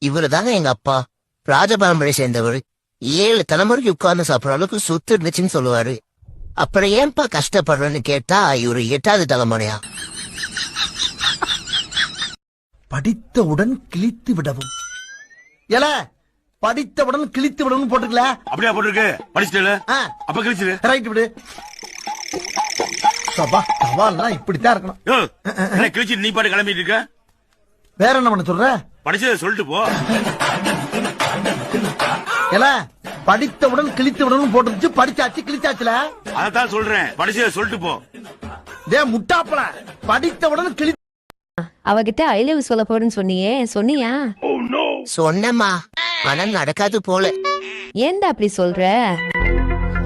இவருதாங்க எங்க அப்பா. ராஜபாரம்பரை சேர்ந்தவர். 7 தலைமுறைக்கு உட்கார்ந்து சாப்பிடுற அளவுக்கு சொத்து இருந்துச்சுன்னு சொல்லுவாரு. அப்புறம் ஏன்பா கஷ்டப்படுறேன்னு கேட்டா இவரு 8வது தலைமுறையா. படித்தவுடன் கிழித்து விடவும். எல படித்தவுடன் கிழித்து விடவும் போட்டுக்கல. அப்படியா போட்டுருக்கு? படிச்சுட்டு அப்ப கிழிச்சிரு. ரைட் விடு. சபா சவால்னா இப்படித்தான் இருக்கணும். கிழிச்சு நீ பாட்டு கிளம்பிட்டு இருக்க. வேற என்ன பண்ண சொல்ற? படிச்சதை சொல்லிட்டு போ. எல படித்தவுடன் கிழித்து விடவும் போட்டுருச்சு. படிச்சாச்சு கிழிச்சாச்சுல. அதான் சொல்றேன், படிச்சதை சொல்லிட்டு போ. டே முட்டாப்பல, படித்தவுடன் கிழி. அவகிட்ட ஐ லவ் சொல்ல போறேன்னு சொன்னியே, சொன்னியா? சொன்னம்மா, ஆனா நடக்காது போல. ஏன்டா அப்படி சொல்ற?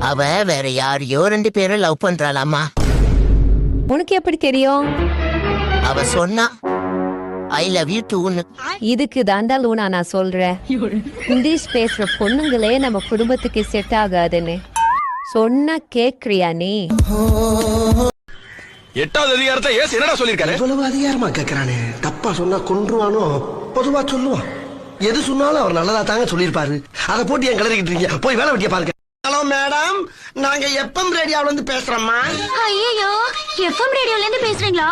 அவ வேற யாரையோ 2 பேரும் லவ் பண்றாளாமா. உனக்கு எப்படி தெரியும்? அவ சொன்னா ஐ லவ் யூ டூன்னு. இதுக்கு தாண்டா லூனா நான் சொல்றேன், இங்கிலீஷ் பேசுற பொண்ணுங்களே நம்ம குடும்பத்துக்கு செட் ஆகாதுன்னு. சொன்னா கேக்குறியா நீ? 8வது அதிகாரத்தை ஏசு என்னடா சொல்லிருக்காரு? இவ்வளவு அதிகாரமா கேக்குறானே, தப்பா சொன்னா கொன்றுவானோ. பொதுவா சொல்லுவான், எது சொன்னாலும் அவர் நல்லதா தாங்க சொல்லிருப்பாரு. அதை போட்டு என் கிளறிக்கிட்டு இருக்கீங்க, போய் வேலை வெட்டிய பாருங்க. ஹலோ மேடம், நாங்க எஃப்எம் ரேடியோல இருந்து பேசுறோம்மா. ஐயோ, எஃப்எம் ரேடியோல இருந்து பேசுறீங்களா?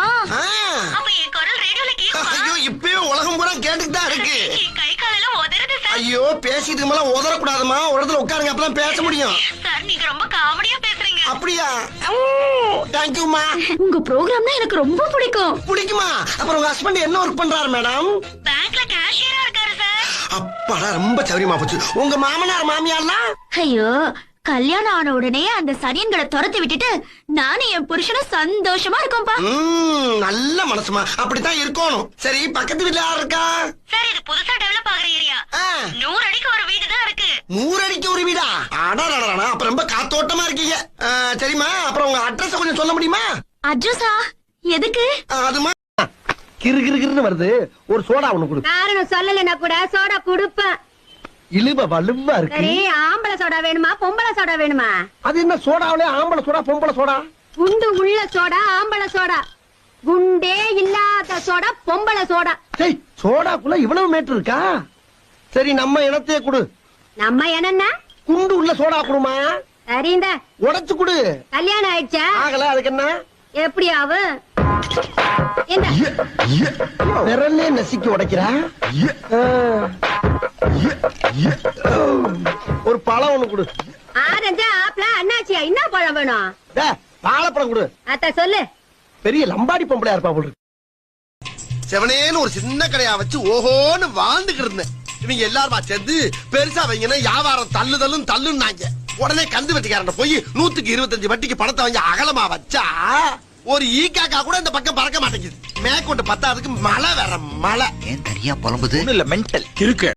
அப்ப என் குரல் ரேடியோல கேக்குமா? ஐயோ, இப்பவே உலகம் பூரா கேட்டுட்டு தான் இருக்கு. கை காலெல்லாம் உதறுது சார். ஐயோ, பேசிட்டு மேல உதற கூடாதுமா, ஒரு இடத்துல உட்காருங்க, அப்பதான் பேச முடியும். சார், நீங்க ரொம்ப காமெடியா பேசுறீங்க. அப்படியா? தேங்க்யூமா. உங்க ப்ரோகிராம்னா எனக்கு ரொம்ப பிடிக்கும். பிடிக்குமா? அப்புறம் உங்க ஹஸ்பண்ட் என்ன ஒர்க் பண்றாரு மேடம்? பேங்க்ல கேஷியரா இருக்காரு சார். அப்பாடா, ரொம்ப சௌரியமா போச்சு. உங்க மாமனார் மாமியார்லாம்? ஐயோ, கல்யாணம் ஆன உடனே அந்த சனியன்களை துரத்தி விட்டுட்டு நானும் என் புருஷனை சந்தோஷமா இருக்கோம்பா. நல்ல மனசுமா, அப்படித்தான் இருக்கணும். சரி, பக்கத்து வீட்டுல யார் இருக்கா? சார், இது புதுசா டெவலப் ஆகுற ஏரியா. 100 அடிக்கு ஒரு வீடு தான் இருக்கு. 100 அடிக்கு ஒரு வீடா? அடடடடா, அப்ப ரொம்ப காத்தோட்டமா இருக்கீங்க. சரிம்மா, அப்புறம் உங்க அட்ரஸ் கொஞ்சம் சொல்ல முடியுமா? அட்ரஸா? எதுக்கு? அதுமா கிரு கிரு கிருன்னு வருது. ஒரு சோடா ஒண்ணு கொடு. காரணம் சொல்லலைன்னா கூட சோடா குடுப்பேன். இழுவ வலுவா இருக்கு. சரி, ஆம்பளை சோடா வேணுமா பொம்பளை சோடா வேணுமா? அது என்ன சோடாவிலே ஆம்பளை சோடா பொம்பளை சோடா? குண்டு உள்ள சோடா ஆம்பளை சோடா, குண்டே இல்லாத சோடா பொம்பளை சோடா. சரி, சோடாக்குள்ள இவ்வளவு மேட்டர் இருக்கா? சரி, நம்ம இனத்தையே கொடு. நம்ம என்னன்னா குண்டு உள்ள சோடா குடுமா. சரி, இந்த உடைச்சு கொடு. கல்யாணம் ஆயிடுச்சா? ஆகல, அதுக்கு என்ன? எப்படி ஆகும்? இந்த விரல்லே நசுக்கி உடைக்கிறா. ஒரு பழம் ஒண்ணு கொடு. ஆரஞ்சா ஆப்பிள அண்ணாச்சியா என்ன பழம் வேணும்? வாழைப்பழம் கொடு. அத்த சொல்லு. பெரிய லம்பாடி பொம்பளையா இருப்பா போல. செவனேன்னு ஒரு சின்ன கடையா வச்சு ஓஹோன்னு வாழ்ந்துக்கிட்டு இருந்தேன். இவங்க எல்லாருமா சேர்ந்து பெருசா வைங்கன்னா வியாபாரம் தள்ளுன்னாங்க. உடனே கந்து வெட்டிக்காரன் போய் 125 வட்டிக்கு பணத்தை வாங்கி அகலமா வச்சா ஒரு ஈக்காக்கா கூட இந்த பக்கம் பறக்க மாட்டேங்குது. மேற்கொண்டு 10க்கு மழை வேற மழை. ஏன் தனியா புலம்புது? இல்ல மென்டல் இருக்கு.